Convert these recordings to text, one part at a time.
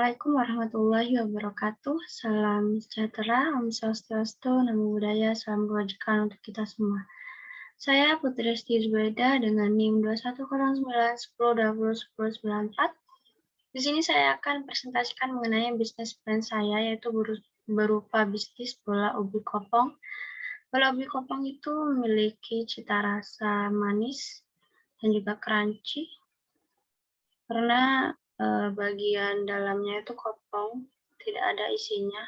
Assalamualaikum warahmatullahi wabarakatuh. Salam sejahtera, Om Swastiastu, Namo Buddhaya, salam kebajikan untuk kita semua. Saya Putri Esti Zubaida dengan NIM 210910201094. Di sini saya akan presentasikan mengenai bisnis plan saya, yaitu berupa bisnis bola ubi kopong. Bola ubi kopong itu memiliki cita rasa manis dan juga crunchy, karena bagian dalamnya itu kopong, tidak ada isinya,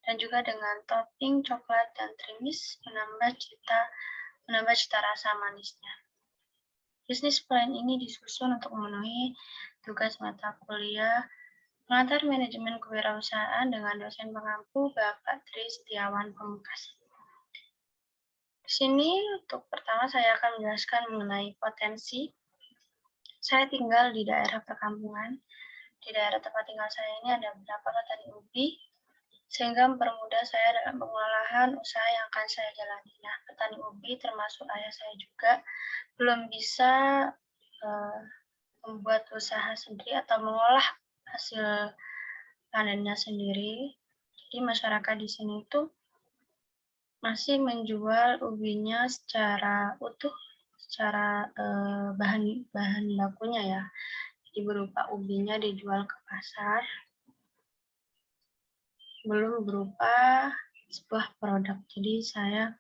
dan juga dengan topping coklat dan trimis menambah cita rasa manisnya. Bisnis plan ini disusun untuk memenuhi tugas mata kuliah pengantar manajemen kewirausahaan dengan dosen pengampu Bapak Tri Setiawan Pamungkas. Di sini untuk pertama saya akan menjelaskan mengenai potensi. Saya tinggal di daerah perkampungan. Di daerah tempat tinggal saya ini ada beberapa petani ubi, sehingga mempermudah saya dalam pengolahan usaha yang akan saya jalani. Nah, petani ubi termasuk ayah saya juga belum bisa membuat usaha sendiri atau mengolah hasil panennya sendiri. Jadi masyarakat di sini itu masih menjual ubinya secara utuh, secara bahan bakunya ya. Jadi berupa ubinya dijual ke pasar, belum berupa sebuah produk. Jadi saya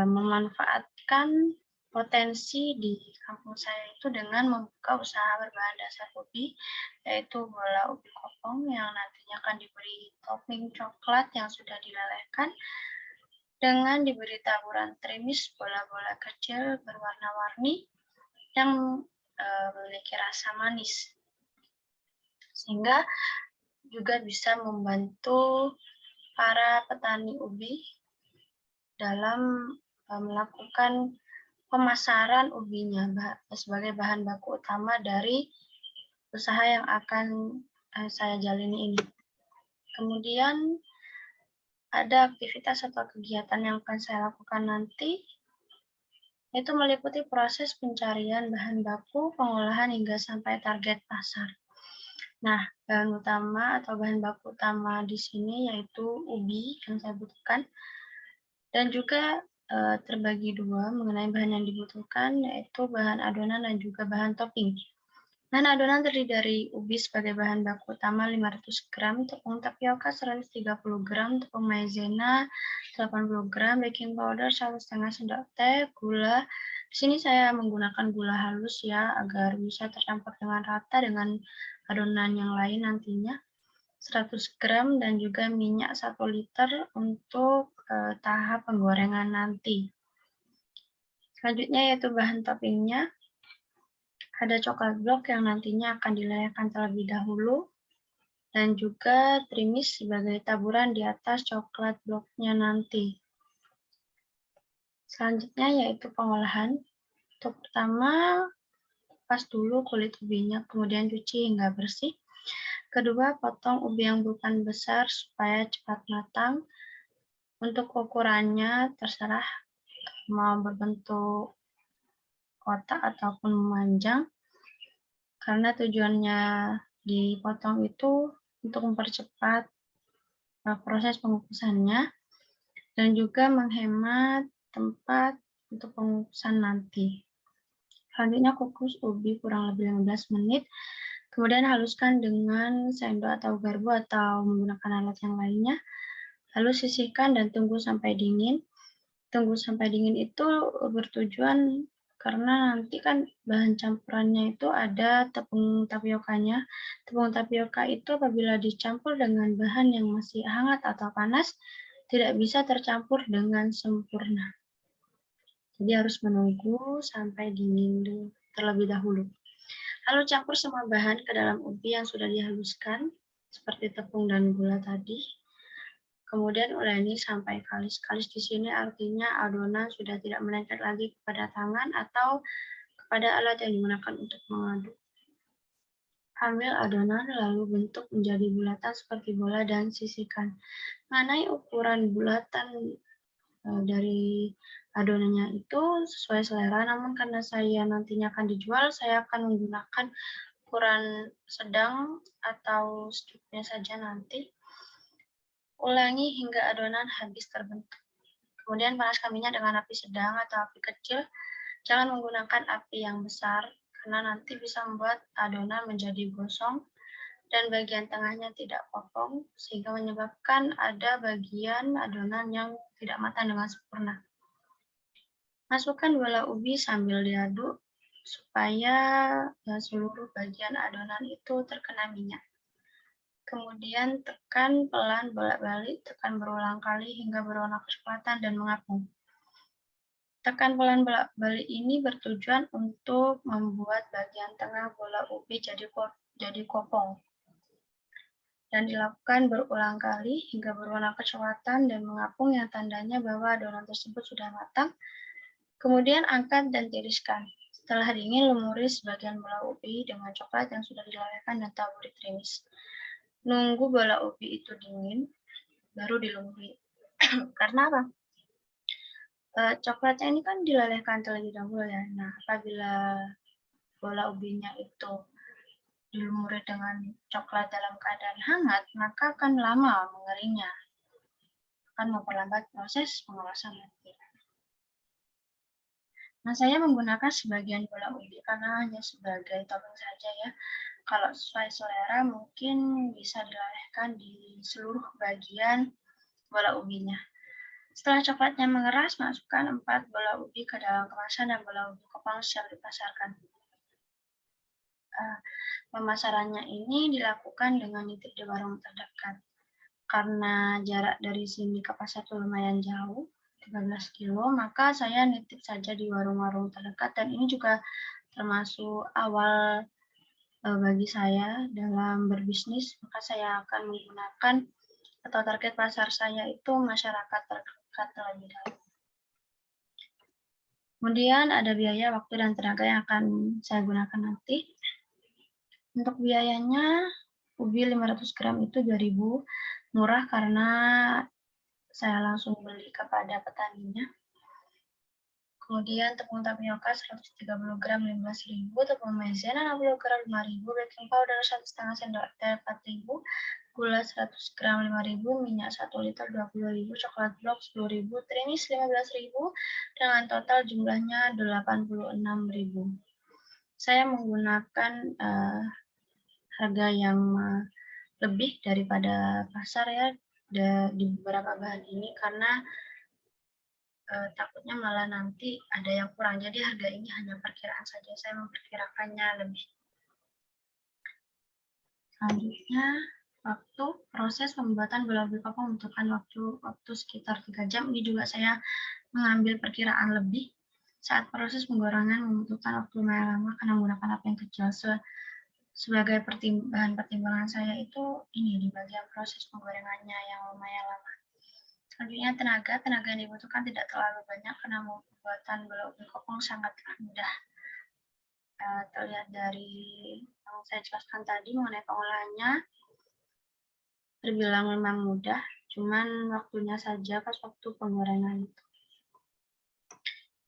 memanfaatkan potensi di kampung saya itu dengan membuka usaha berbahan dasar ubi, yaitu bola ubi kopong yang nantinya akan diberi topping coklat yang sudah dilelehkan, dengan diberi taburan trimis bola-bola kecil berwarna-warni yang memiliki rasa manis, sehingga juga bisa membantu para petani ubi dalam melakukan pemasaran ubinya sebagai bahan baku utama dari usaha yang akan saya jalani ini. Kemudian ada aktivitas atau kegiatan yang akan saya lakukan nanti, yaitu meliputi proses pencarian bahan baku, pengolahan hingga sampai target pasar. Nah, bahan utama atau bahan baku utama di sini yaitu ubi yang saya butuhkan, dan juga terbagi dua mengenai bahan yang dibutuhkan, yaitu bahan adonan dan juga bahan topping. Bahan adonan terdiri dari ubi sebagai bahan baku utama 500 gram, tepung tapioka 130 gram, tepung maizena 80 gram, baking powder 1,5 sendok teh, gula. Di sini saya menggunakan gula halus ya, agar bisa tercampur dengan rata dengan adonan yang lain nantinya. 100 gram dan juga minyak 1 liter untuk tahap penggorengan nanti. Selanjutnya yaitu bahan toppingnya. Ada coklat blok yang nantinya akan dilelehkan terlebih dahulu, dan juga trimis sebagai taburan di atas coklat bloknya nanti. Selanjutnya yaitu pengolahan. Untuk pertama, kupas dulu kulit ubinya, kemudian cuci hingga bersih. Kedua, potong ubi yang berukuran besar supaya cepat matang. Untuk ukurannya terserah mau berbentuk kotak ataupun memanjang, karena tujuannya dipotong itu untuk mempercepat proses pengukusannya dan juga menghemat tempat untuk pengukusan nanti. Selanjutnya kukus ubi kurang lebih 15 menit, kemudian haluskan dengan sendok atau garpu atau menggunakan alat yang lainnya, lalu sisihkan dan tunggu sampai dingin. Tunggu sampai dingin itu bertujuan karena nanti kan bahan campurannya itu ada tepung tapiokanya. Tepung tapioka itu apabila dicampur dengan bahan yang masih hangat atau panas, tidak bisa tercampur dengan sempurna. Jadi harus menunggu sampai dingin terlebih dahulu. Lalu campur semua bahan ke dalam ubi yang sudah dihaluskan, seperti tepung dan gula tadi. Kemudian uleni sampai kalis-kalis. Di sini artinya adonan sudah tidak melengket lagi kepada tangan atau kepada alat yang digunakan untuk mengaduk. Ambil adonan lalu bentuk menjadi bulatan seperti bola dan sisihkan. Mengenai ukuran bulatan dari adonannya itu sesuai selera, namun karena saya nantinya akan dijual, saya akan menggunakan ukuran sedang atau secukupnya saja nanti. Ulangi hingga adonan habis terbentuk. Kemudian panaskan minyak dengan api sedang atau api kecil. Jangan menggunakan api yang besar, karena nanti bisa membuat adonan menjadi gosong dan bagian tengahnya tidak kopong, sehingga menyebabkan ada bagian adonan yang tidak matang dengan sempurna. Masukkan bola ubi sambil diaduk supaya seluruh bagian adonan itu terkena minyak. Kemudian tekan pelan bolak-balik, tekan berulang kali hingga berwarna kecoklatan dan mengapung. Tekan pelan bolak-balik ini bertujuan untuk membuat bagian tengah bola ubi jadi kopong. Dan dilakukan berulang kali hingga berwarna kecoklatan dan mengapung yang tandanya bahwa adonan tersebut sudah matang. Kemudian angkat dan tiriskan. Setelah dingin, lumuri sebagian bola ubi dengan coklat yang sudah dilelehkan dan taburi trimis. Nunggu bola ubi itu dingin, baru dilumuri. Karena apa? Coklatnya ini kan dilelehkan terlebih dahulu ya. Nah, apabila bola ubinya itu dilumuri dengan coklat dalam keadaan hangat, maka akan lama mengeringnya. Akan memperlambat proses pengelasan nanti. Nah, saya menggunakan sebagian bola ubi karena hanya sebagai topping saja ya. Kalau sesuai selera mungkin bisa dilelehkan di seluruh bagian bola ubinya. Setelah coklatnya mengeras, masukkan 4 bola ubi ke dalam kemasan dan bola ubi kopong siap dipasarkan. Pemasarannya ini dilakukan dengan nitip di warung terdekat. Karena jarak dari sini ke pasar itu lumayan jauh, 13 kilo, maka saya nitip saja di warung-warung terdekat, dan ini juga termasuk awal bagi saya dalam berbisnis, maka saya akan menggunakan atau target pasar saya itu masyarakat terdekat terlebih dahulu. Kemudian ada biaya, waktu, dan tenaga yang akan saya gunakan nanti. Untuk biayanya, ubi 500 gram itu 2.000, murah karena saya langsung beli kepada petaninya. Kemudian tepung tapioka 130 gram 15.000, tepung maizena 60 gram 5.000, baking powder 1,5 sendok teh 4.000, gula 100 gram 5.000, minyak 1 liter 20.000, coklat blok 10.000, trimis 15.000, dengan total jumlahnya 86.000. Saya menggunakan harga yang lebih daripada pasar ya di beberapa bahan ini, karena takutnya malah nanti ada yang kurang. Jadi harga ini hanya perkiraan saja, saya memperkirakannya lebih. Selanjutnya, waktu proses pembuatan bola ubi kopong membutuhkan waktu sekitar 3 jam. Ini juga saya mengambil perkiraan lebih. Saat proses penggorengan membutuhkan waktu lumayan lama karena menggunakan api yang kecil. Sebagai bahan pertimbangan saya itu ini di bagian proses penggorengannya yang lumayan lama. Selanjutnya tenaga yang dibutuhkan tidak terlalu banyak karena pembuatan bola ubi kopong sangatlah mudah. Terlihat dari yang saya jelaskan tadi mengenai pengolahannya, terbilang memang mudah, cuman waktunya saja pas waktu penggorengan itu.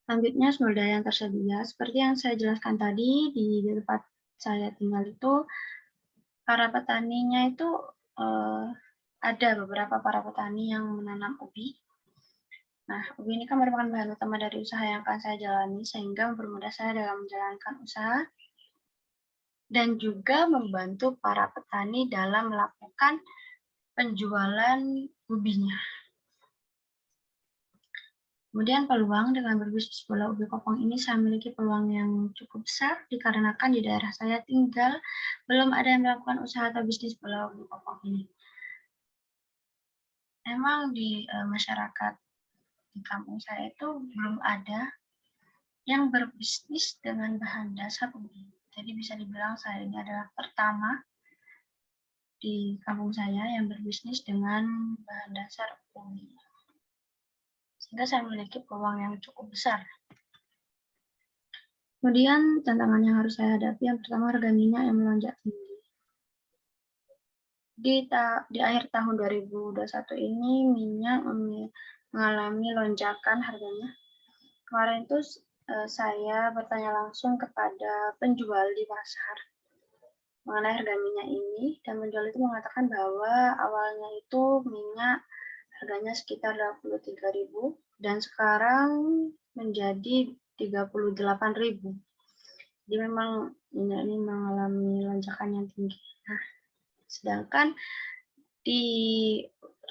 Selanjutnya sumber daya yang tersedia, seperti yang saya jelaskan tadi di tempat saya tinggal itu, para petaninya itu ada beberapa para petani yang menanam ubi. Nah, ubi ini kan merupakan bahan utama dari usaha yang akan saya jalani, sehingga mempermudah saya dalam menjalankan usaha dan juga membantu para petani dalam melakukan penjualan ubinya. Kemudian peluang dengan berbisnis bola ubi kopong ini, saya memiliki peluang yang cukup besar dikarenakan di daerah saya tinggal belum ada yang melakukan usaha atau bisnis bola ubi kopong ini. Memang di masyarakat di kampung saya itu belum ada yang berbisnis dengan bahan dasar ubi. Jadi bisa dibilang saya ini adalah pertama di kampung saya yang berbisnis dengan bahan dasar ubi. Sehingga saya memiliki peluang yang cukup besar. Kemudian tantangan yang harus saya hadapi, yang pertama harga minyak yang melonjak tinggi. Di akhir tahun 2021 ini minyak mengalami lonjakan harganya. Kemarin itu saya bertanya langsung kepada penjual di pasar. mengenai harga minyak ini, dan penjual itu mengatakan bahwa awalnya itu minyak harganya sekitar 23.000 dan sekarang menjadi 38.000. Jadi memang minyak ini mengalami lonjakan yang tinggi. Nah, sedangkan di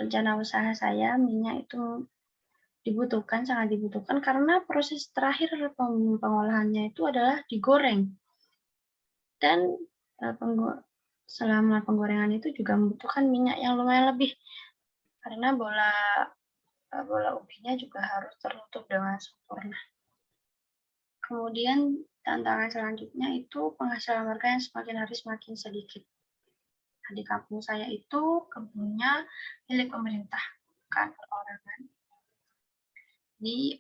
rencana usaha saya minyak itu sangat dibutuhkan karena proses terakhir pengolahannya itu adalah digoreng. Dan selama penggorengan itu juga membutuhkan minyak yang lumayan lebih karena bola ubinya juga harus tertutup dengan sempurna. Kemudian tantangan selanjutnya itu penghasilan warga yang semakin hari semakin sedikit. Nah, di kampung saya itu kebunnya milik pemerintah, bukan perorangan. Jadi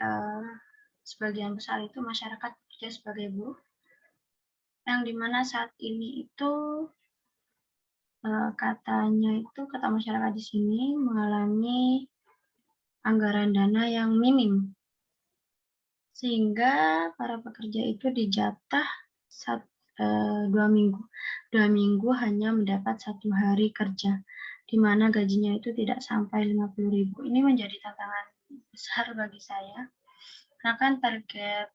sebagian besar itu masyarakat bekerja sebagai buruh, yang dimana saat ini itu kata masyarakat di sini mengalami anggaran dana yang minim, sehingga para pekerja itu dijatah 2 minggu. 2 minggu hanya mendapat 1 hari kerja, di mana gajinya itu tidak sampai 50.000. Ini menjadi tantangan besar bagi saya, karena kan target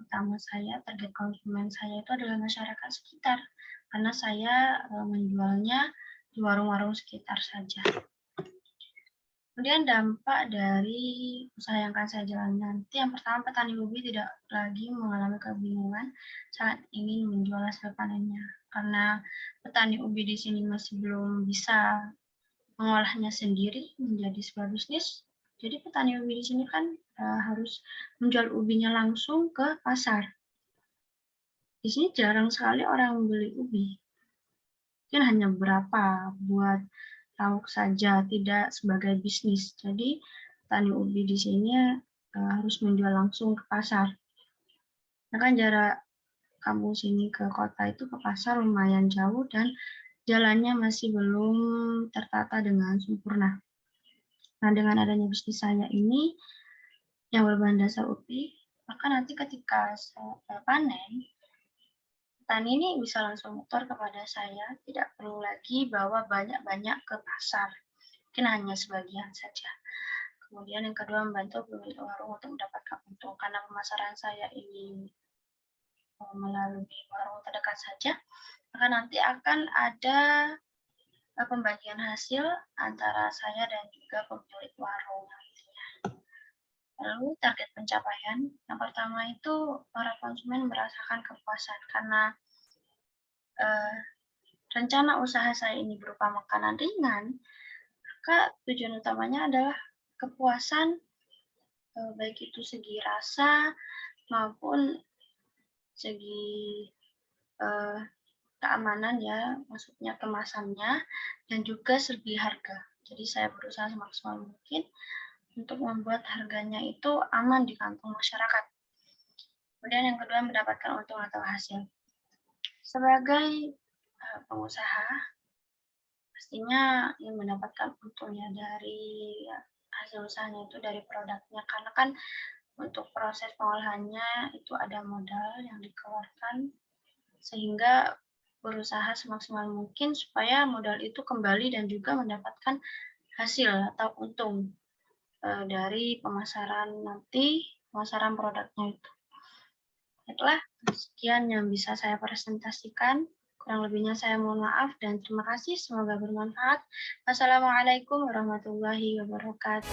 utama saya, target konsumen saya itu adalah masyarakat sekitar, karena saya menjualnya di warung-warung sekitar saja. Kemudian dampak dari usaha yang akan saya jalani nanti, yang pertama petani ubi tidak lagi mengalami kebingungan saat ingin menjual hasil panennya, karena petani ubi di sini masih belum bisa mengolahnya sendiri menjadi sebuah bisnis. Jadi petani ubi di sini kan harus menjual ubinya langsung ke pasar. Di sini jarang sekali orang membeli ubi. Mungkin hanya beberapa buat lauk saja, tidak sebagai bisnis. Jadi petani ubi di sini harus menjual langsung ke pasar. Nah, kan jarak kampung sini ke kota itu ke pasar lumayan jauh dan jalannya masih belum tertata dengan sempurna. Nah, dengan adanya bisnis saya ini yang berbahan dasar ubi, maka nanti ketika saya panen, petani ini bisa langsung motor kepada saya, tidak perlu lagi bawa banyak-banyak ke pasar, mungkin hanya sebagian saja. Kemudian yang kedua, membantu pemilik warung untuk mendapatkan untung, karena pemasaran saya ini melalui warung terdekat saja, maka nanti akan ada pembagian hasil antara saya dan juga pemilik warung. Lalu target pencapaian, yang pertama itu para konsumen merasakan kepuasan karena rencana usaha saya ini berupa makanan ringan, maka tujuan utamanya adalah kepuasan, baik itu segi rasa maupun segi keamanan ya, maksudnya kemasannya, dan juga segi harga. Jadi saya berusaha semaksimal mungkin untuk membuat harganya itu aman di kantong masyarakat. Kemudian yang kedua, mendapatkan untung atau hasil. Sebagai pengusaha, pastinya ingin mendapatkan untungnya dari hasil usahanya itu dari produknya, karena kan untuk proses pengolahannya itu ada modal yang dikeluarkan, sehingga berusaha semaksimal mungkin supaya modal itu kembali dan juga mendapatkan hasil atau untung dari pemasaran produknya itu. Baiklah, sekian yang bisa saya presentasikan. Kurang lebihnya saya mohon maaf dan terima kasih. Semoga bermanfaat. Wassalamualaikum warahmatullahi wabarakatuh.